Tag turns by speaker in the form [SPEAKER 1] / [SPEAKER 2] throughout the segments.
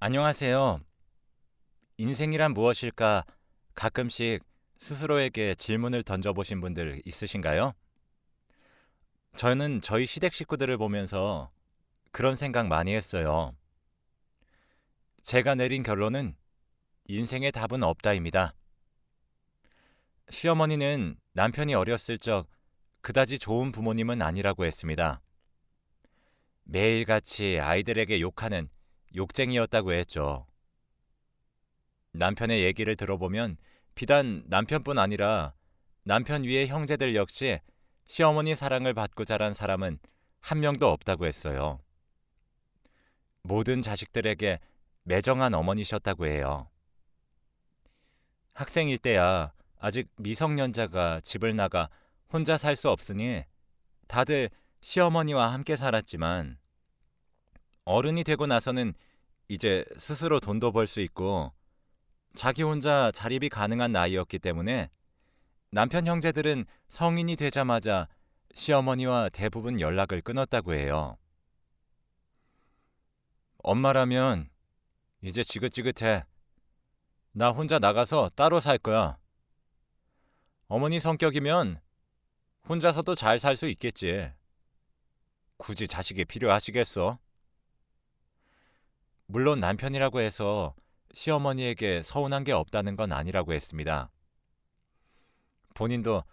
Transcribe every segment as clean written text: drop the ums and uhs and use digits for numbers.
[SPEAKER 1] 안녕하세요. 인생이란 무엇일까 가끔씩 스스로에게 질문을 던져보신 분들 있으신가요? 저는 저희 시댁 식구들을 보면서 그런 생각 많이 했어요. 제가 내린 결론은 인생의 답은 없다입니다. 시어머니는 남편이 어렸을 적 그다지 좋은 부모님은 아니라고 했습니다. 매일같이 아이들에게 욕하는 욕쟁이였다고 했죠. 남편의 얘기를 들어보면 비단 남편뿐 아니라 남편 위의 형제들 역시 시어머니 사랑을 받고 자란 사람은 한 명도 없다고 했어요. 모든 자식들에게 매정한 어머니셨다고 해요. 학생일 때야 아직 미성년자가 집을 나가 혼자 살 수 없으니 다들 시어머니와 함께 살았지만 어른이 되고 나서는 이제 스스로 돈도 벌 수 있고 자기 혼자 자립이 가능한 나이였기 때문에 남편 형제들은 성인이 되자마자 시어머니와 대부분 연락을 끊었다고 해요. 엄마라면 이제 지긋지긋해. 나 혼자 나가서 따로 살 거야. 어머니 성격이면 혼자서도 잘 살 수 있겠지. 굳이 자식이 필요하시겠어? 물론 남편이라고 해서 시어머니에게 서운한 게 없다는 건 아니라고 했습니다. 본인도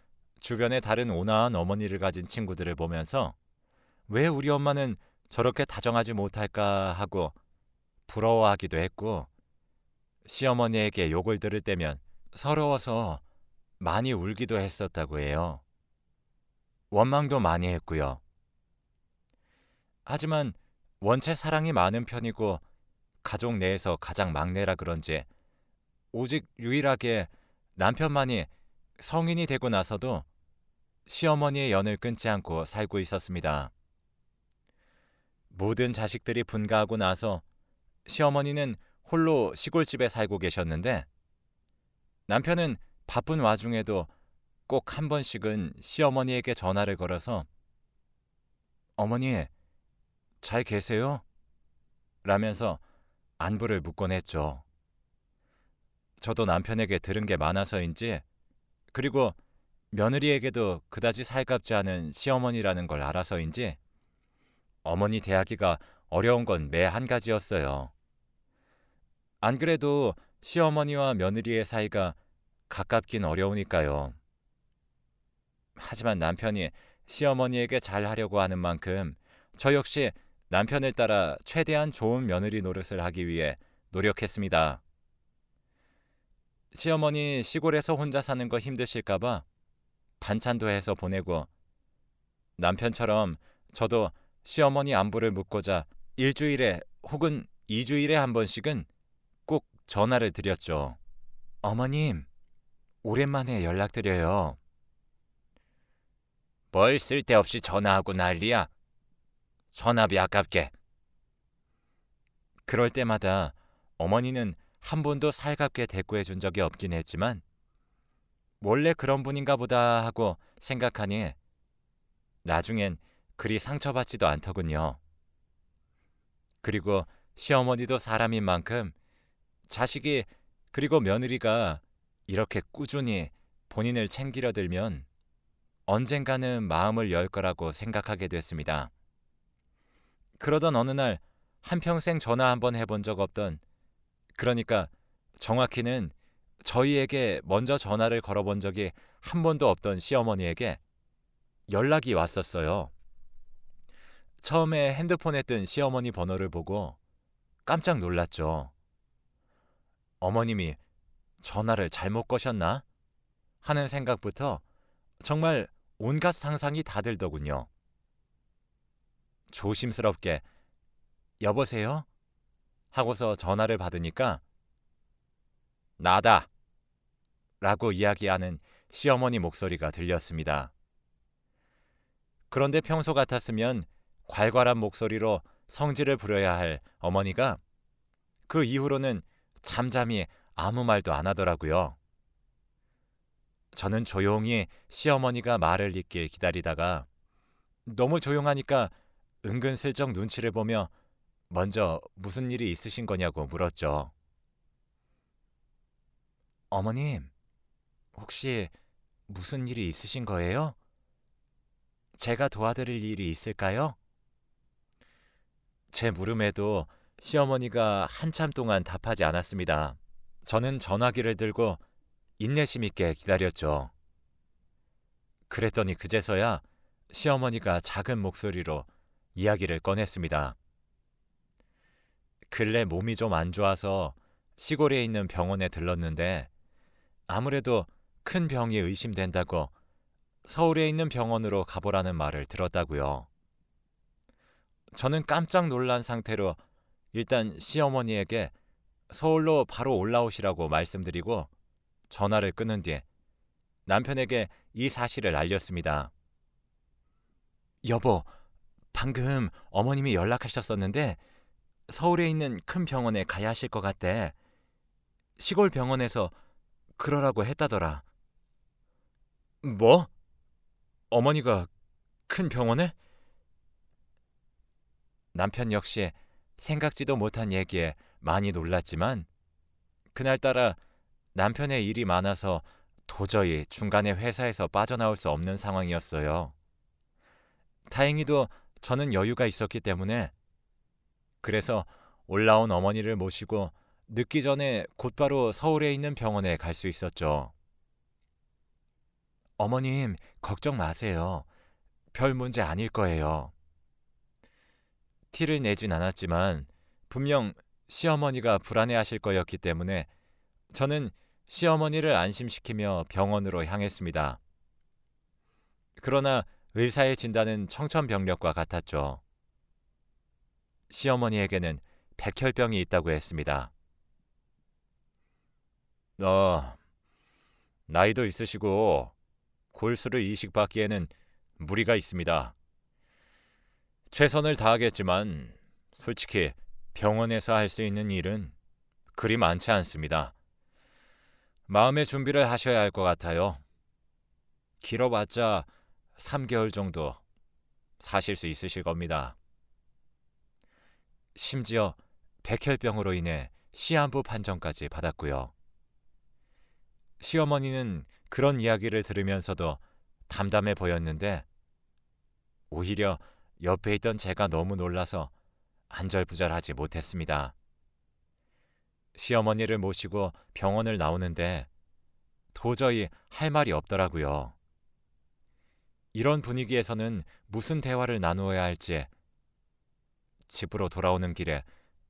[SPEAKER 1] 주변에 다른 온화한 어머니를 가진 친구들을 보면서 왜 우리 엄마는 저렇게 다정하지 못할까 하고 부러워하기도 했고, 시어머니에게 욕을 들을 때면 서러워서 많이 울기도 했었다고 해요. 원망도 많이 했고요. 하지만 원체 사랑이 많은 편이고 가족 내에서 가장 막내라 그런지 오직 유일하게 남편만이 성인이 되고 나서도 시어머니의 연을 끊지 않고 살고 있었습니다. 모든 자식들이 분가하고 나서 시어머니는 홀로 시골집에 살고 계셨는데 남편은 바쁜 와중에도 꼭 한 번씩은 시어머니에게 전화를 걸어서 어머니, 잘 계세요? 라면서 안부를 묻곤 했죠. 저도 남편에게 들은 게 많아서인지 그리고 며느리에게도 그다지 살갑지 않은 시어머니라는 걸 알아서인지 어머니 대하기가 어려운 건 매 한 가지였어요. 안 그래도 시어머니와 며느리의 사이가 가깝긴 어려우니까요. 하지만 남편이 시어머니에게 잘하려고 하는 만큼 저 역시 남편을 따라 최대한 좋은 며느리 노릇을 하기 위해 노력했습니다. 시어머니 시골에서 혼자 사는 거 힘드실까봐 반찬도 해서 보내고 남편처럼 저도 시어머니 안부를 묻고자 일주일에 혹은 2주일에 한 번씩은 꼭 전화를 드렸죠. 어머님, 오랜만에 연락드려요. 뭘 쓸데없이 전화하고 난리야. 전화비 아깝게. 그럴 때마다 어머니는 한 번도 살갑게 대꾸해 준 적이 없긴 했지만 원래 그런 분인가 보다 하고 생각하니 나중엔 그리 상처받지도 않더군요. 그리고 시어머니도 사람인 만큼 자식이 그리고 며느리가 이렇게 꾸준히 본인을 챙기려 들면 언젠가는 마음을 열 거라고 생각하게 됐습니다. 그러던 어느 날 한평생 전화 한번 해본 적 없던, 그러니까 정확히는 저희에게 먼저 전화를 걸어본 적이 한 번도 없던 시어머니에게 연락이 왔었어요. 처음에 핸드폰에 뜬 시어머니 번호를 보고 깜짝 놀랐죠. 어머님이 전화를 잘못 거셨나? 하는 생각부터 정말 온갖 상상이 다 들더군요. 조심스럽게 여보세요? 하고서 전화를 받으니까 나다 라고 이야기하는 시어머니 목소리가 들렸습니다. 그런데 평소 같았으면 괄괄한 목소리로 성질을 부려야 할 어머니가 그 이후로는 잠잠히 아무 말도 안 하더라고요. 저는 조용히 시어머니가 말을 잇길 기다리다가 너무 조용하니까 은근슬쩍 눈치를 보며 먼저 무슨 일이 있으신 거냐고 물었죠. 어머님, 혹시 무슨 일이 있으신 거예요? 제가 도와드릴 일이 있을까요? 제 물음에도 시어머니가 한참 동안 답하지 않았습니다. 저는 전화기를 들고 인내심 있게 기다렸죠. 그랬더니 그제서야 시어머니가 작은 목소리로 이야기를 꺼냈습니다. 근래 몸이 좀 안 좋아서 시골에 있는 병원에 들렀는데 아무래도 큰 병이 의심된다고 서울에 있는 병원으로 가보라는 말을 들었다고요. 저는 깜짝 놀란 상태로 일단 시어머니에게 서울로 바로 올라오시라고 말씀드리고 전화를 끊은 뒤 남편에게 이 사실을 알렸습니다. 여보, 방금 어머님이 연락하셨었는데 서울에 있는 큰 병원에 가야 하실 것 같대. 시골 병원에서 그러라고 했다더라. 뭐? 어머니가 큰 병원에? 남편 역시 생각지도 못한 얘기에 많이 놀랐지만 그날따라 남편의 일이 많아서 도저히 중간에 회사에서 빠져나올 수 없는 상황이었어요. 다행히도 저는 여유가 있었기 때문에 그래서 올라온 어머니를 모시고 늦기 전에 곧바로 서울에 있는 병원에 갈 수 있었죠. 어머님, 걱정 마세요. 별 문제 아닐 거예요. 티를 내진 않았지만 분명 시어머니가 불안해하실 거였기 때문에 저는 시어머니를 안심시키며 병원으로 향했습니다. 그러나 의사의 진단은 청천벽력과 같았죠. 시어머니에게는 백혈병이 있다고 했습니다. 나이도 있으시고 골수를 이식받기에는 무리가 있습니다. 최선을 다하겠지만 솔직히 병원에서 할 수 있는 일은 그리 많지 않습니다. 마음의 준비를 하셔야 할 것 같아요. 길어봤자 3개월 정도 사실 수 있으실 겁니다. 심지어 백혈병으로 인해 시한부 판정까지 받았고요. 시어머니는 그런 이야기를 들으면서도 담담해 보였는데 오히려 옆에 있던 제가 너무 놀라서 안절부절하지 못했습니다. 시어머니를 모시고 병원을 나오는데 도저히 할 말이 없더라고요. 이런 분위기에서는 무슨 대화를 나누어야 할지 집으로 돌아오는 길에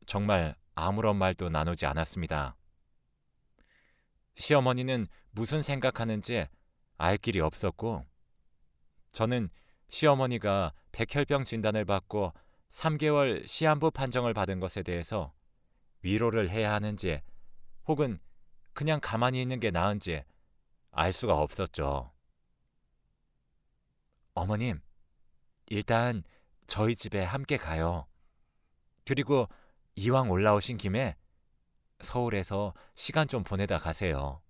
[SPEAKER 1] 정말 아무런 말도 나누지 않았습니다. 시어머니는 무슨 생각하는지 알 길이 없었고 저는 시어머니가 백혈병 진단을 받고 3개월 시한부 판정을 받은 것에 대해서 위로를 해야 하는지 혹은 그냥 가만히 있는 게 나은지 알 수가 없었죠. 어머님, 일단 저희 집에 함께 가요. 그리고 이왕 올라오신 김에 서울에서 시간 좀 보내다 가세요.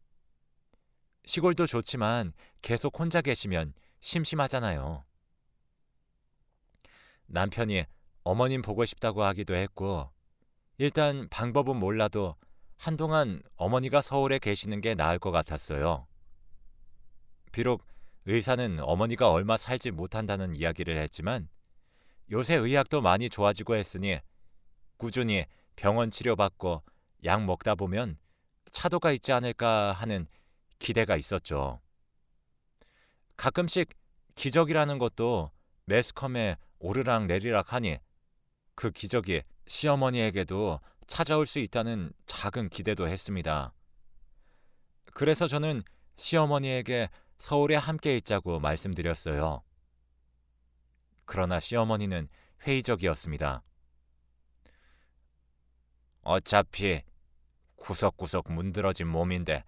[SPEAKER 1] 시골도 좋지만 계속 혼자 계시면 심심하잖아요. 남편이 어머님 보고 싶다고 하기도 했고 일단 방법은 몰라도 한동안 어머니가 서울에 계시는 게 나을 것 같았어요. 비록 의사는 어머니가 얼마 살지 못한다는 이야기를 했지만 요새 의학도 많이 좋아지고 했으니 꾸준히 병원 치료받고 약 먹다 보면 차도가 있지 않을까 하는 기대가 있었죠. 가끔씩 기적이라는 것도 매스컴에 오르락 내리락 하니 그 기적이 시어머니에게도 찾아올 수 있다는 작은 기대도 했습니다. 그래서 저는 시어머니에게 서울에 함께 있자고 말씀드렸어요. 그러나 시어머니는 회의적이었습니다. 어차피 구석구석 문드러진 몸인데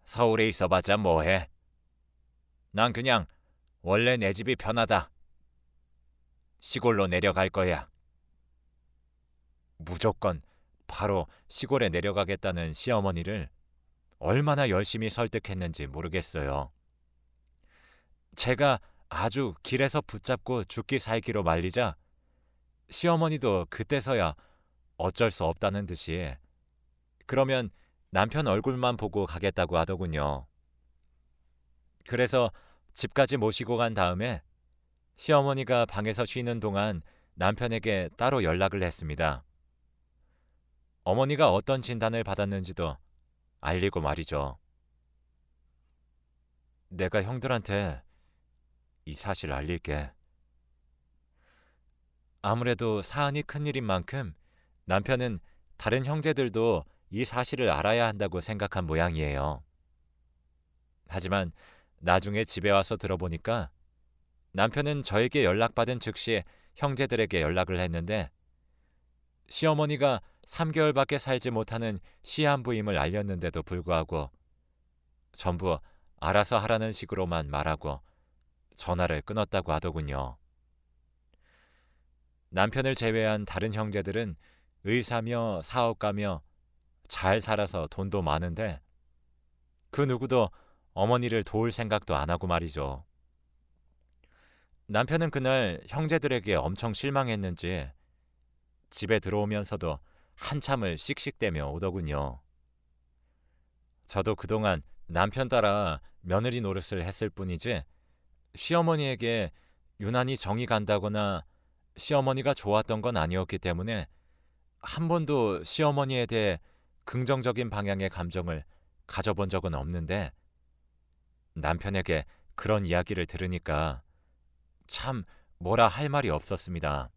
[SPEAKER 1] 서울에 있어봤자 뭐해? 난 그냥 원래 내 집이 편하다. 시골로 내려갈 거야. 무조건 바로 시골에 내려가겠다는 시어머니를 얼마나 열심히 설득했는지 모르겠어요. 제가 아주 길에서 붙잡고 죽기 살기로 말리자 시어머니도 그때서야 어쩔 수 없다는 듯이 그러면 남편 얼굴만 보고 가겠다고 하더군요. 그래서 집까지 모시고 간 다음에 시어머니가 방에서 쉬는 동안 남편에게 따로 연락을 했습니다. 어머니가 어떤 진단을 받았는지도 알리고 말이죠. 내가 형들한테 이 사실 알릴게. 아무래도 사안이 큰일인 만큼 남편은 다른 형제들도 이 사실을 알아야 한다고 생각한 모양이에요. 하지만 나중에 집에 와서 들어보니까 남편은 저에게 연락받은 즉시 형제들에게 연락을 했는데 시어머니가 3개월밖에 살지 못하는 시한부임을 알렸는데도 불구하고 전부 알아서 하라는 식으로만 말하고 전화를 끊었다고 하더군요. 남편을 제외한 다른 형제들은 의사며 사업가며 잘 살아서 돈도 많은데 그 누구도 어머니를 도울 생각도 안 하고 말이죠. 남편은 그날 형제들에게 엄청 실망했는지 집에 들어오면서도 한참을 씩씩대며 오더군요. 저도 그동안 남편 따라 며느리 노릇을 했을 뿐이지 시어머니에게 유난히 정이 간다거나 시어머니가 좋았던 건 아니었기 때문에 한 번도 시어머니에 대해 긍정적인 방향의 감정을 가져본 적은 없는데 남편에게 그런 이야기를 들으니까 참 뭐라 할 말이 없었습니다.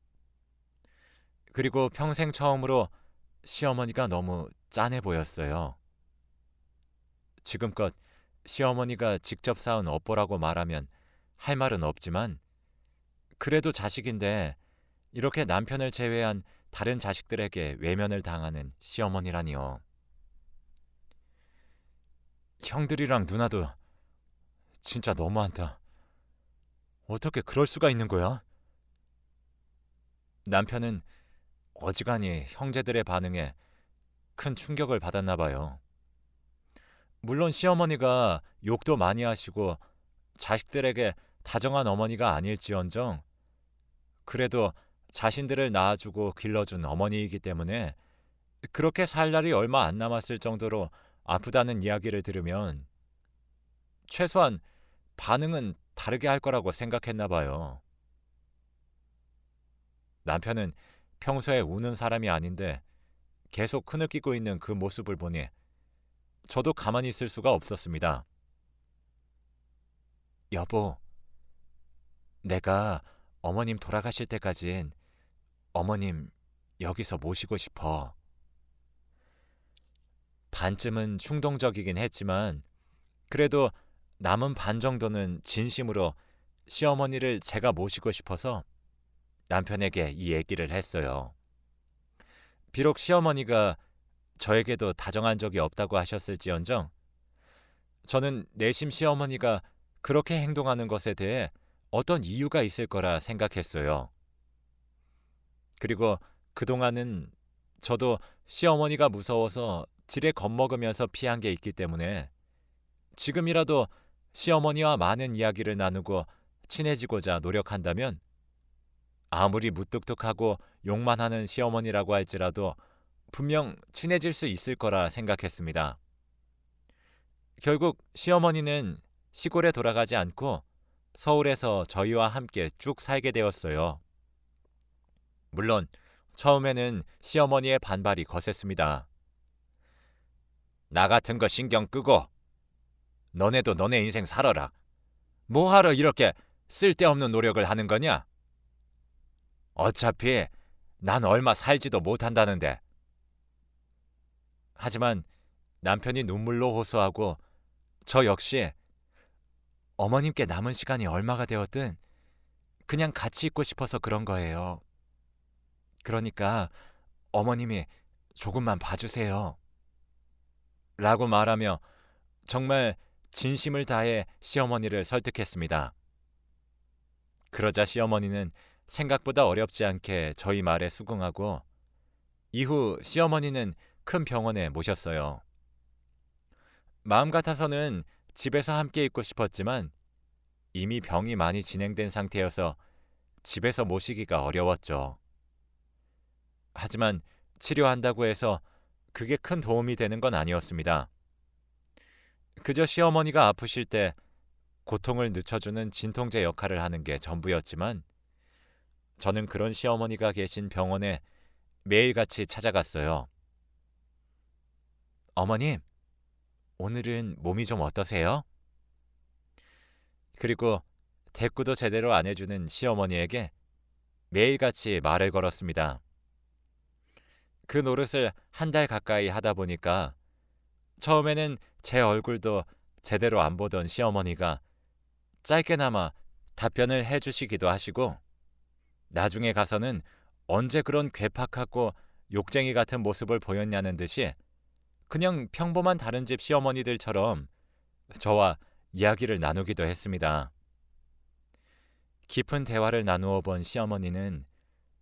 [SPEAKER 1] 그리고 평생 처음으로 시어머니가 너무 짠해 보였어요. 지금껏 시어머니가 직접 쌓은 업보라고 말하면 할 말은 없지만 그래도 자식인데 이렇게 남편을 제외한 다른 자식들에게 외면을 당하는 시어머니라니요. 형들이랑 누나도 진짜 너무한다. 어떻게 그럴 수가 있는 거야? 남편은 어지간히 형제들의 반응에 큰 충격을 받았나 봐요. 물론 시어머니가 욕도 많이 하시고 자식들에게 다정한 어머니가 아닐지언정 그래도 자신들을 낳아주고 길러준 어머니이기 때문에 그렇게 살 날이 얼마 안 남았을 정도로 아프다는 이야기를 들으면 최소한 반응은 다르게 할 거라고 생각했나 봐요. 남편은 평소에 우는 사람이 아닌데 계속 흐느끼고 있는 그 모습을 보니 저도 가만히 있을 수가 없었습니다. 여보, 내가 어머님 돌아가실 때까진 어머님 여기서 모시고 싶어. 반쯤은 충동적이긴 했지만 그래도 남은 반 정도는 진심으로 시어머니를 제가 모시고 싶어서 남편에게 이 얘기를 했어요. 비록 시어머니가 저에게도 다정한 적이 없다고 하셨을지언정 저는 내심 시어머니가 그렇게 행동하는 것에 대해 어떤 이유가 있을 거라 생각했어요. 그리고 그동안은 저도 시어머니가 무서워서 지레 겁먹으면서 피한 게 있기 때문에 지금이라도 시어머니와 많은 이야기를 나누고 친해지고자 노력한다면 아무리 무뚝뚝하고 욕만 하는 시어머니라고 할지라도 분명 친해질 수 있을 거라 생각했습니다. 결국 시어머니는 시골에 돌아가지 않고 서울에서 저희와 함께 쭉 살게 되었어요. 물론 처음에는 시어머니의 반발이 거셌습니다. 나 같은 거 신경 끄고 너네도 너네 인생 살아라. 뭐하러 이렇게 쓸데없는 노력을 하는 거냐? 어차피 난 얼마 살지도 못한다는데. 하지만 남편이 눈물로 호소하고 저 역시 어머님께 남은 시간이 얼마가 되었든 그냥 같이 있고 싶어서 그런 거예요. 그러니까 어머님이 조금만 봐주세요. 라고 말하며 정말 진심을 다해 시어머니를 설득했습니다. 그러자 시어머니는 생각보다 어렵지 않게 저희 말에 수긍하고 이후 시어머니는 큰 병원에 모셨어요. 마음 같아서는 집에서 함께 있고 싶었지만 이미 병이 많이 진행된 상태여서 집에서 모시기가 어려웠죠. 하지만 치료한다고 해서 그게 큰 도움이 되는 건 아니었습니다. 그저 시어머니가 아프실 때 고통을 늦춰주는 진통제 역할을 하는 게 전부였지만 저는 그런 시어머니가 계신 병원에 매일같이 찾아갔어요. 어머님, 오늘은 몸이 좀 어떠세요? 그리고 대꾸도 제대로 안 해주는 시어머니에게 매일같이 말을 걸었습니다. 그 노릇을 한 달 가까이 하다 보니까 처음에는 제 얼굴도 제대로 안 보던 시어머니가 짧게나마 답변을 해주시기도 하시고 나중에 가서는 언제 그런 괴팍하고 욕쟁이 같은 모습을 보였냐는 듯이 그냥 평범한 다른 집 시어머니들처럼 저와 이야기를 나누기도 했습니다. 깊은 대화를 나누어 본 시어머니는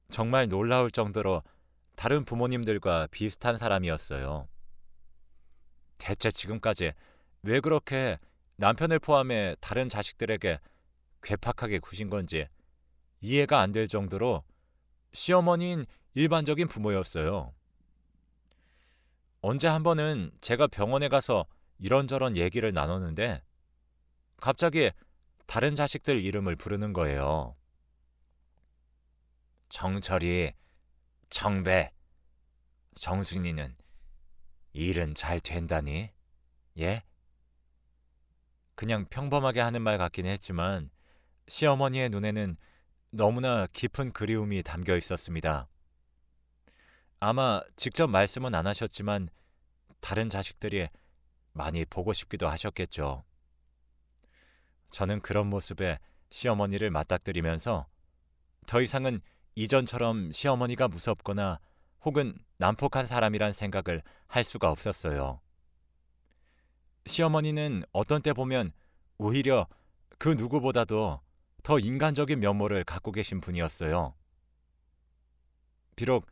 [SPEAKER 1] 정말 놀라울 정도로 다른 부모님들과 비슷한 사람이었어요. 대체 지금까지 왜 그렇게 남편을 포함해 다른 자식들에게 괴팍하게 구신 건지 이해가 안 될 정도로 시어머니인 일반적인 부모였어요. 언제 한 번은 제가 병원에 가서 이런저런 얘기를 나눴는데 갑자기 다른 자식들 이름을 부르는 거예요. 정철이, 정배, 정순이는 일은 잘 된다니? 예? 그냥 평범하게 하는 말 같긴 했지만 시어머니의 눈에는 너무나 깊은 그리움이 담겨 있었습니다. 아마 직접 말씀은 안 하셨지만 다른 자식들이 많이 보고 싶기도 하셨겠죠. 저는 그런 모습에 시어머니를 맞닥뜨리면서 더 이상은 이전처럼 시어머니가 무섭거나 혹은 난폭한 사람이란 생각을 할 수가 없었어요. 시어머니는 어떤 때 보면 오히려 그 누구보다도 더 인간적인 면모를 갖고 계신 분이었어요. 비록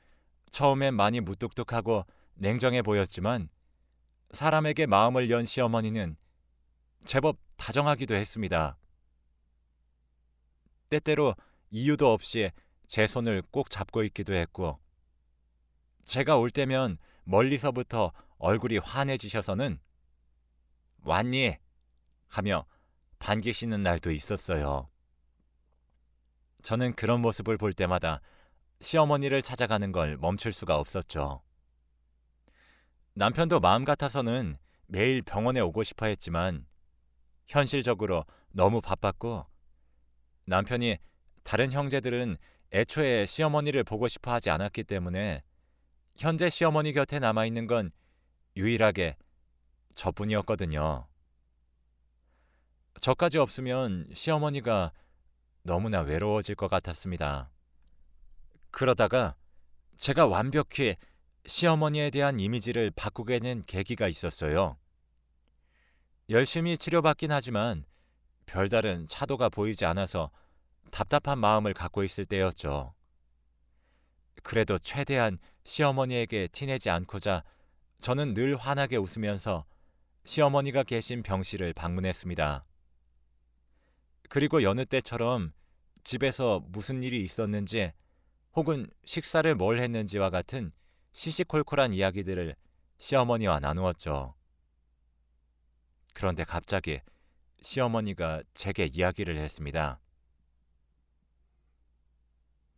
[SPEAKER 1] 처음엔 많이 무뚝뚝하고 냉정해 보였지만 사람에게 마음을 연 시어머니는 제법 다정하기도 했습니다. 때때로 이유도 없이 제 손을 꼭 잡고 있기도 했고 제가 올 때면 멀리서부터 얼굴이 환해지셔서는 왔니? 하며 반기시는 날도 있었어요. 저는 그런 모습을 볼 때마다 시어머니를 찾아가는 걸 멈출 수가 없었죠. 남편도 마음 같아서는 매일 병원에 오고 싶어 했지만 현실적으로 너무 바빴고 남편이 다른 형제들은 애초에 시어머니를 보고 싶어 하지 않았기 때문에 현재 시어머니 곁에 남아있는 건 유일하게 저뿐이었거든요. 저까지 없으면 시어머니가 너무나 외로워질 것 같았습니다. 그러다가 제가 완벽히 시어머니에 대한 이미지를 바꾸게 된 계기가 있었어요. 열심히 치료받긴 하지만 별다른 차도가 보이지 않아서 답답한 마음을 갖고 있을 때였죠. 그래도 최대한 시어머니에게 티내지 않고자 저는 늘 환하게 웃으면서 시어머니가 계신 병실을 방문했습니다. 그리고 여느 때처럼 집에서 무슨 일이 있었는지 혹은 식사를 뭘 했는지와 같은 시시콜콜한 이야기들을 시어머니와 나누었죠. 그런데 갑자기 시어머니가 제게 이야기를 했습니다.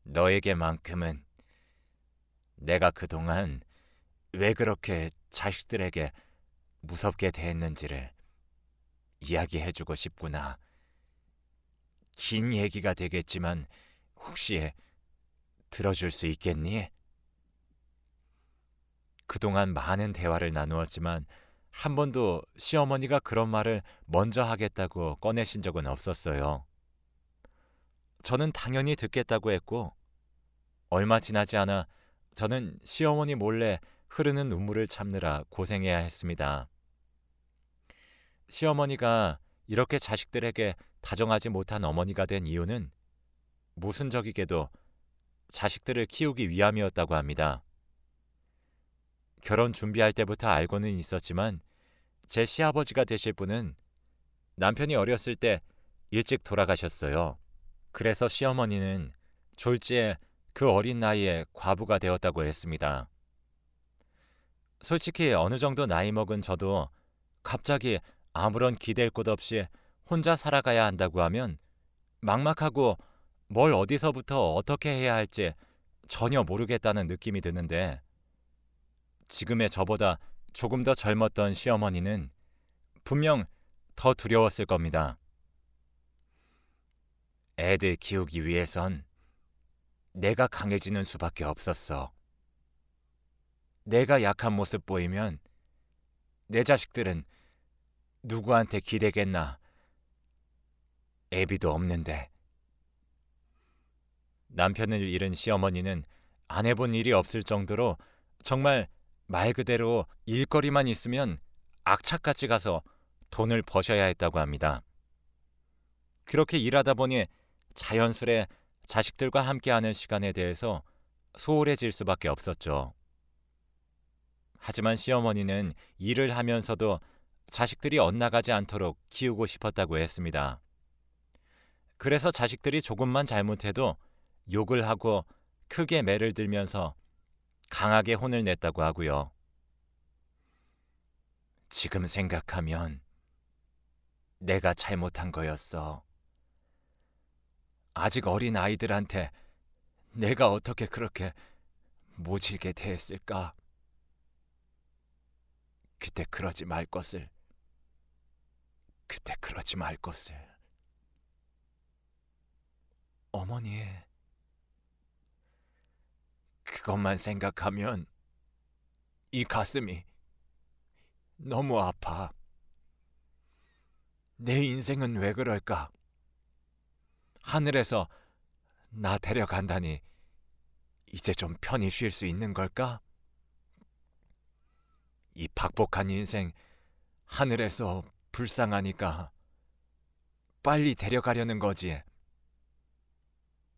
[SPEAKER 1] 너에게만큼은 내가 그동안 왜 그렇게 자식들에게 무섭게 대했는지를 이야기해주고 싶구나. 긴 얘기가 되겠지만 혹시 들어줄 수 있겠니? 그동안 많은 대화를 나누었지만 한 번도 시어머니가 그런 말을 먼저 하겠다고 꺼내신 적은 없었어요. 저는 당연히 듣겠다고 했고 얼마 지나지 않아 저는 시어머니 몰래 흐르는 눈물을 참느라 고생해야 했습니다. 시어머니가 이렇게 자식들에게 다정하지 못한 어머니가 된 이유는 모순적이게도 자식들을 키우기 위함이었다고 합니다. 결혼 준비할 때부터 알고는 있었지만 제 시아버지가 되실 분은 남편이 어렸을 때 일찍 돌아가셨어요. 그래서 시어머니는 졸지에 그 어린 나이에 과부가 되었다고 했습니다. 솔직히 어느 정도 나이 먹은 저도 갑자기 아무런 기댈 곳 없이 혼자 살아가야 한다고 하면 막막하고 뭘 어디서부터 어떻게 해야 할지 전혀 모르겠다는 느낌이 드는데, 지금의 저보다 조금 더 젊었던 시어머니는 분명 더 두려웠을 겁니다. 애들 키우기 위해선 내가 강해지는 수밖에 없었어. 내가 약한 모습 보이면 내 자식들은 누구한테 기대겠나. 애비도 없는데. 남편을 잃은 시어머니는 안 해본 일이 없을 정도로 정말 말 그대로 일거리만 있으면 악착같이 가서 돈을 버셔야 했다고 합니다. 그렇게 일하다 보니 자연스레 자식들과 함께하는 시간에 대해서 소홀해질 수밖에 없었죠. 하지만 시어머니는 일을 하면서도 자식들이 엇나가지 않도록 키우고 싶었다고 했습니다. 그래서 자식들이 조금만 잘못해도 욕을 하고 크게 매를 들면서 강하게 혼을 냈다고 하고요. 지금 생각하면 내가 잘못한 거였어. 아직 어린 아이들한테 내가 어떻게 그렇게 모질게 대했을까? 그때 그러지 말 것을. 어머니, 그것만 생각하면 이 가슴이 너무 아파. 내 인생은 왜 그럴까? 하늘에서 나 데려간다니 이제 좀 편히 쉴 수 있는 걸까? 이 박복한 인생 하늘에서 불쌍하니까 빨리 데려가려는 거지.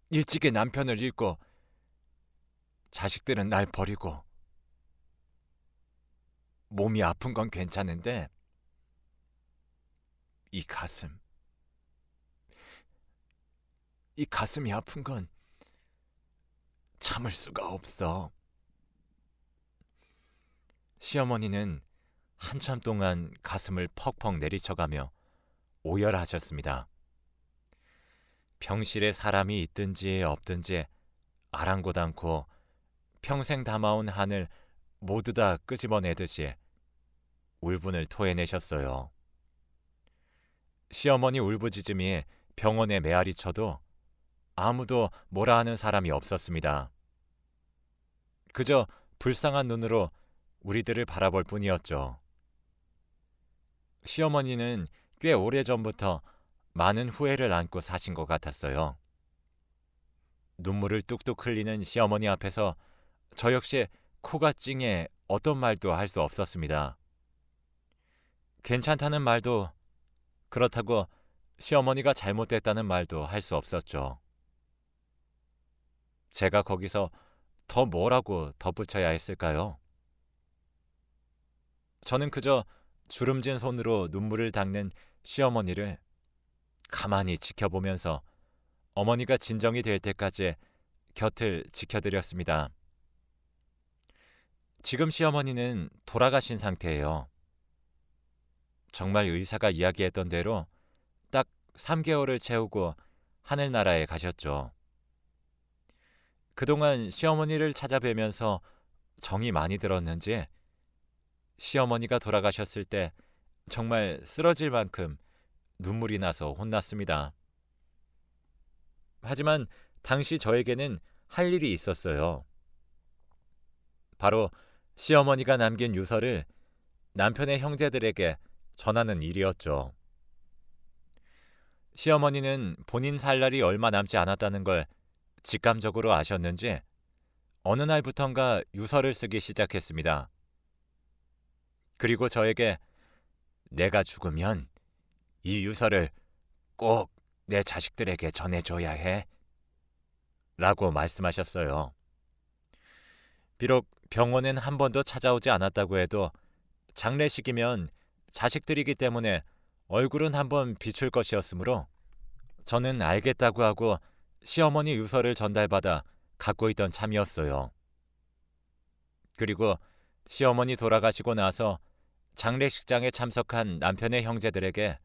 [SPEAKER 1] 일찍이 남편을 잃고 자식들은 날 버리고. 몸이 아픈 건 괜찮은데 이 가슴이 아픈 건 참을 수가 없어. 시어머니는 한참 동안 가슴을 퍽퍽 내리쳐가며 오열하셨습니다. 병실에 사람이 있든지 없든지 아랑곳 않고 평생 담아온 한을 모두 다 끄집어내듯이 울분을 토해내셨어요. 시어머니 울부짖음이 병원에 메아리 쳐도 아무도 뭐라 하는 사람이 없었습니다. 그저 불쌍한 눈으로 우리들을 바라볼 뿐이었죠. 시어머니는 꽤 오래전부터 많은 후회를 안고 사신 것 같았어요. 눈물을 뚝뚝 흘리는 시어머니 앞에서 저 역시 코가 찡해 어떤 말도 할 수 없었습니다. 괜찮다는 말도, 그렇다고 시어머니가 잘못됐다는 말도 할 수 없었죠. 제가 거기서 더 뭐라고 덧붙여야 했을까요? 저는 그저 주름진 손으로 눈물을 닦는 시어머니를 가만히 지켜보면서 어머니가 진정이 될 때까지 곁을 지켜드렸습니다. 지금 시어머니는 돌아가신 상태예요. 정말 의사가 이야기했던 대로 딱 3개월을 채우고 하늘나라에 가셨죠. 그동안 시어머니를 찾아뵈면서 정이 많이 들었는지 시어머니가 돌아가셨을 때 정말 쓰러질 만큼 눈물이 나서 혼났습니다. 하지만 당시 저에게는 할 일이 있었어요. 바로 시어머니가 남긴 유서를 남편의 형제들에게 전하는 일이었죠. 시어머니는 본인 살 날이 얼마 남지 않았다는 걸 직감적으로 아셨는지 어느 날부턴가 유서를 쓰기 시작했습니다. 그리고 저에게 내가 죽으면 이 유서를 꼭 내 자식들에게 전해줘야 해 라고 말씀하셨어요. 비록 병원엔 한 번도 찾아오지 않았다고 해도 장례식이면 자식들이기 때문에 얼굴은 한번 비출 것이었으므로 저는 알겠다고 하고 시어머니 유서를 전달받아 갖고 있던 참이었어요. 그리고 시어머니 돌아가시고 나서 장례식장에 참석한 남편의 형제들에게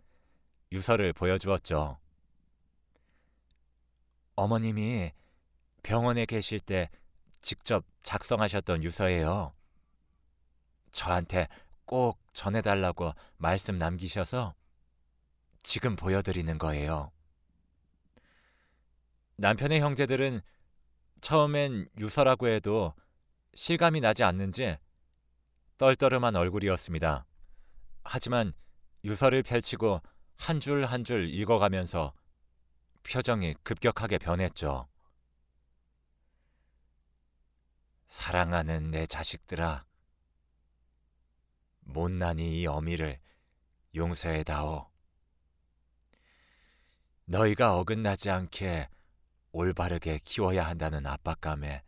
[SPEAKER 1] 유서를 보여주었죠. 어머님이 병원에 계실 때 직접 작성하셨던 유서예요. 저한테 꼭 전해달라고 말씀 남기셔서 지금 보여드리는 거예요. 남편의 형제들은 처음엔 유서라고 해도 실감이 나지 않는지 떨떠름한 얼굴이었습니다. 하지만 유서를 펼치고 한 줄 한 줄 읽어가면서 표정이 급격하게 변했죠. 사랑하는 내 자식들아, 못난이 이 어미를 용서해다오. 너희가 어긋나지 않게 올바르게 키워야 한다는 압박감에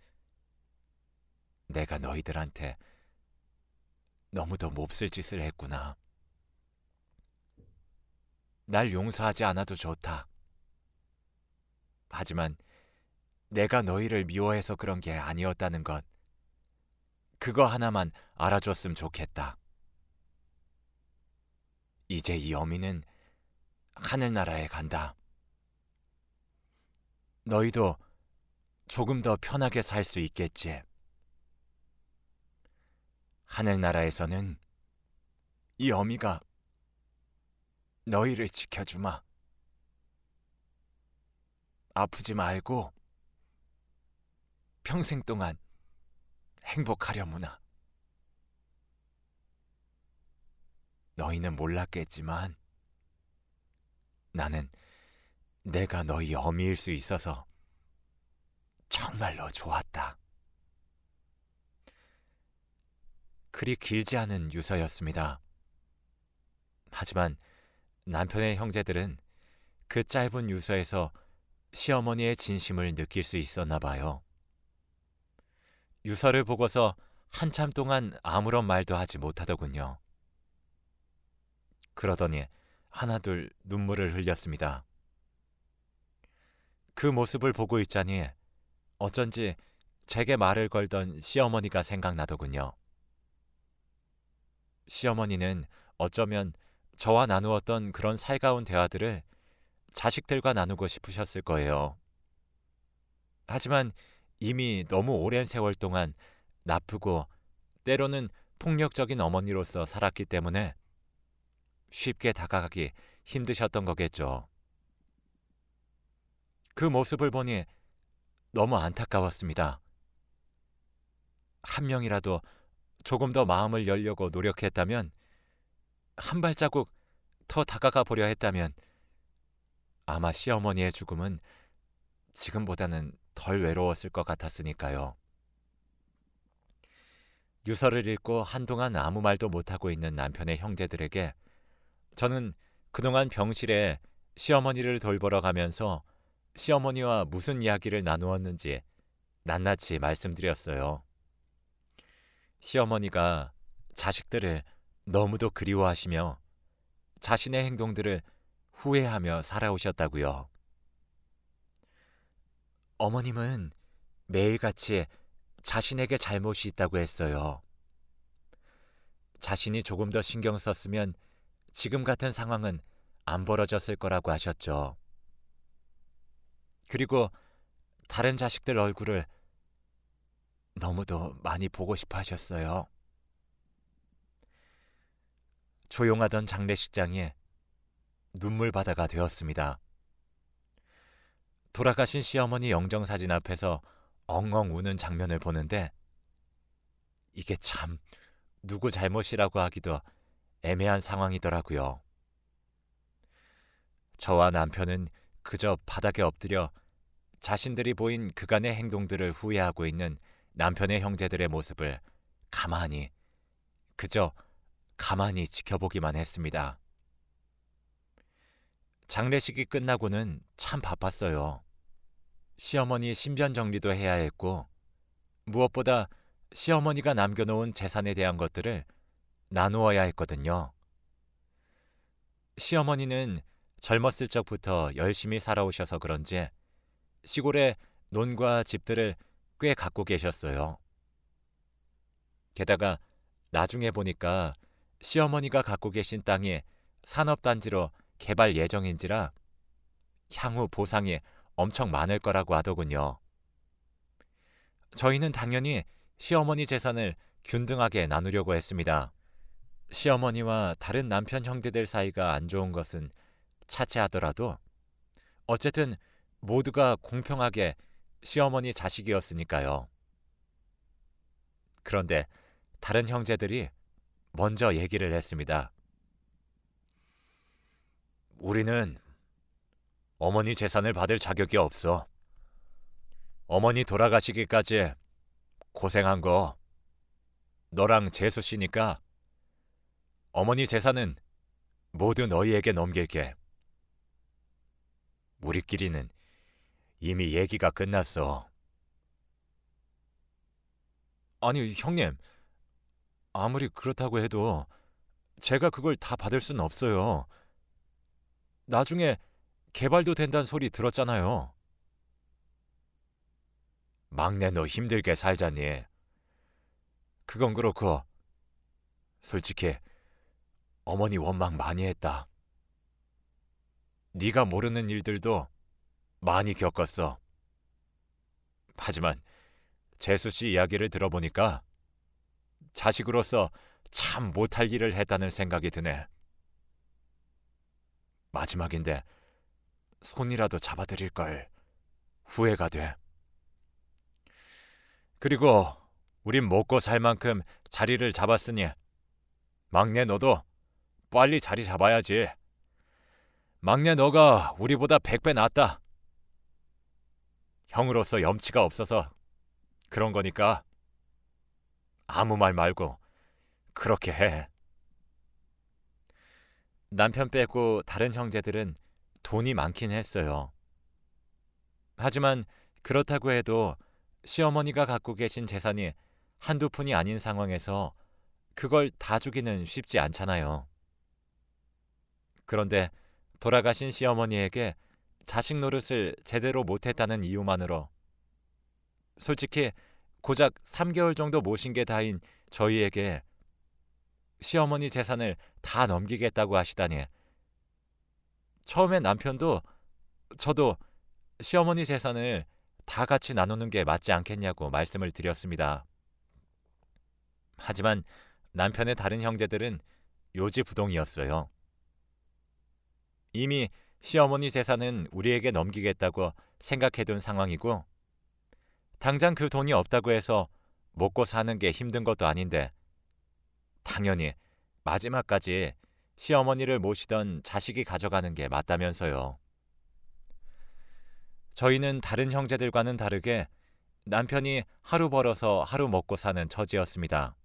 [SPEAKER 1] 내가 너희들한테 너무도 몹쓸 짓을 했구나. 날 용서하지 않아도 좋다. 하지만 내가 너희를 미워해서 그런 게 아니었다는 것, 그거 하나만 알아줬으면 좋겠다. 이제 이 어미는 하늘나라에 간다. 너희도 조금 더 편하게 살 수 있겠지. 하늘나라에서는 이 어미가 너희를 지켜주마. 아프지 말고 평생 동안 행복하려무나. 너희는 몰랐겠지만 나는 내가 너희 어미일 수 있어서 정말로 좋았다. 그리 길지 않은 유서였습니다. 하지만 남편의 형제들은 그 짧은 유서에서 시어머니의 진심을 느낄 수 있었나 봐요. 유서를 보고서 한참 동안 아무런 말도 하지 못하더군요. 그러더니 하나둘 눈물을 흘렸습니다. 그 모습을 보고 있자니 어쩐지 제게 말을 걸던 시어머니가 생각나더군요. 시어머니는 어쩌면 저와 나누었던 그런 살가운 대화들을 자식들과 나누고 싶으셨을 거예요. 하지만 이미 너무 오랜 세월 동안 나쁘고 때로는 폭력적인 어머니로서 살았기 때문에 쉽게 다가가기 힘드셨던 거겠죠. 그 모습을 보니 너무 안타까웠습니다. 한 명이라도 조금 더 마음을 열려고 노력했다면, 한 발자국 더 다가가 보려 했다면 아마 시어머니의 죽음은 지금보다는 덜 외로웠을 것 같았으니까요. 유서를 읽고 한동안 아무 말도 못하고 있는 남편의 형제들에게 저는 그동안 병실에 시어머니를 돌보러 가면서 시어머니와 무슨 이야기를 나누었는지 낱낱이 말씀드렸어요. 시어머니가 자식들을 너무도 그리워하시며 자신의 행동들을 후회하며 살아오셨다고요. 어머님은 매일같이 자신에게 잘못이 있다고 했어요. 자신이 조금 더 신경 썼으면 지금 같은 상황은 안 벌어졌을 거라고 하셨죠. 그리고 다른 자식들 얼굴을 너무도 많이 보고 싶어 하셨어요. 조용하던 장례식장이 눈물바다가 되었습니다. 돌아가신 시어머니 영정사진 앞에서 엉엉 우는 장면을 보는데 이게 참 누구 잘못이라고 하기도 애매한 상황이더라고요. 저와 남편은 그저 바닥에 엎드려 자신들이 보인 그간의 행동들을 후회하고 있는 남편의 형제들의 모습을 그저 가만히 지켜보기만 했습니다. 장례식이 끝나고는 참 바빴어요. 시어머니 신변 정리도 해야 했고, 무엇보다 시어머니가 남겨놓은 재산에 대한 것들을 나누어야 했거든요. 시어머니는 젊었을 적부터 열심히 살아오셔서 그런지 시골의 논과 집들을 꽤 갖고 계셨어요. 게다가 나중에 보니까 시어머니가 갖고 계신 땅이 산업단지로 개발 예정인지라 향후 보상이 엄청 많을 거라고 하더군요. 저희는 당연히 시어머니 재산을 균등하게 나누려고 했습니다. 시어머니와 다른 남편 형제들 사이가 안 좋은 것은 차치하더라도 어쨌든 모두가 공평하게 시어머니 자식이었으니까요. 그런데 다른 형제들이 먼저 얘기를 했습니다. 우리는 어머니 재산을 받을 자격이 없어. 어머니 돌아가시기까지 고생한 거 너랑 재수 씨니까 어머니 재산은 모두 너희에게 넘길게. 우리끼리는 이미 얘기가 끝났어. 아니, 형님. 아무리 그렇다고 해도 제가 그걸 다 받을 순 없어요. 나중에 개발도 된다는 소리 들었잖아요. 막내 너 힘들게 살자니. 그건 그렇고 솔직히 어머니 원망 많이 했다. 네가 모르는 일들도 많이 겪었어. 하지만 재수 씨 이야기를 들어보니까 자식으로서 참 못할 일을 했다는 생각이 드네. 마지막인데 손이라도 잡아드릴 걸 후회가 돼. 그리고 우린 먹고 살 만큼 자리를 잡았으니 막내 너도 빨리 자리 잡아야지. 막내 너가 우리보다 100배 낫다. 형으로서 염치가 없어서 그런 거니까 아무 말 말고 그렇게 해. 남편 빼고 다른 형제들은 돈이 많긴 했어요. 하지만 그렇다고 해도 시어머니가 갖고 계신 재산이 한두 푼이 아닌 상황에서 그걸 다 주기는 쉽지 않잖아요. 그런데 돌아가신 시어머니에게 자식 노릇을 제대로 못했다는 이유만으로 솔직히 고작 3개월 정도 모신 게 다인 저희에게 시어머니 재산을 다 넘기겠다고 하시다니. 처음에 남편도 저도 시어머니 재산을 다 같이 나누는 게 맞지 않겠냐고 말씀을 드렸습니다. 하지만 남편의 다른 형제들은 요지부동이었어요. 이미 시어머니 재산은 우리에게 넘기겠다고 생각해둔 상황이고 당장 그 돈이 없다고 해서 먹고 사는 게 힘든 것도 아닌데 당연히 마지막까지 시어머니를 모시던 자식이 가져가는 게 맞다면서요. 저희는 다른 형제들과는 다르게 남편이 하루 벌어서 하루 먹고 사는 처지였습니다.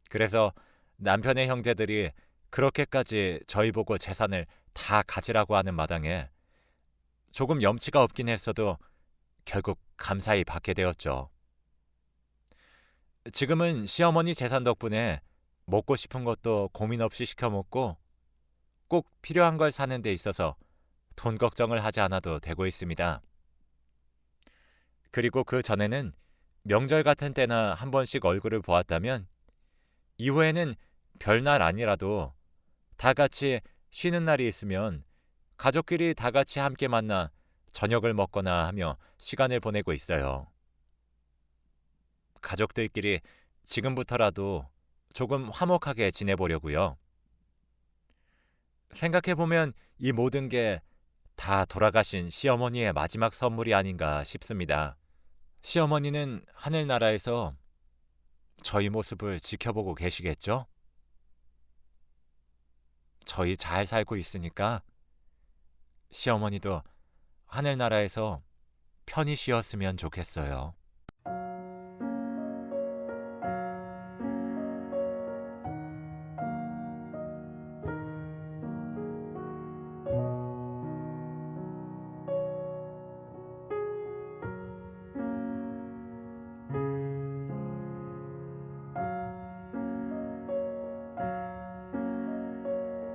[SPEAKER 1] 그래서 남편의 형제들이 그렇게까지 저희 보고 재산을 다 가지라고 하는 마당에 조금 염치가 없긴 했어도 결국 감사히 받게 되었죠. 지금은 시어머니 재산 덕분에 먹고 싶은 것도 고민 없이 시켜 먹고 꼭 필요한 걸 사는 데 있어서 돈 걱정을 하지 않아도 되고 있습니다. 그리고 그 전에는 명절 같은 때나 한 번씩 얼굴을 보았다면 이후에는 별날 아니라도 다 같이 쉬는 날이 있으면 가족끼리 다 같이 함께 만나 저녁을 먹거나 하며 시간을 보내고 있어요. 가족들끼리 지금부터라도 조금 화목하게 지내보려고요. 생각해보면 이 모든 게 다 돌아가신 시어머니의 마지막 선물이 아닌가 싶습니다. 시어머니는 하늘나라에서 저희 모습을 지켜보고 계시겠죠? 저희 잘 살고 있으니까 시어머니도 하늘나라에서 편히 쉬었으면 좋겠어요.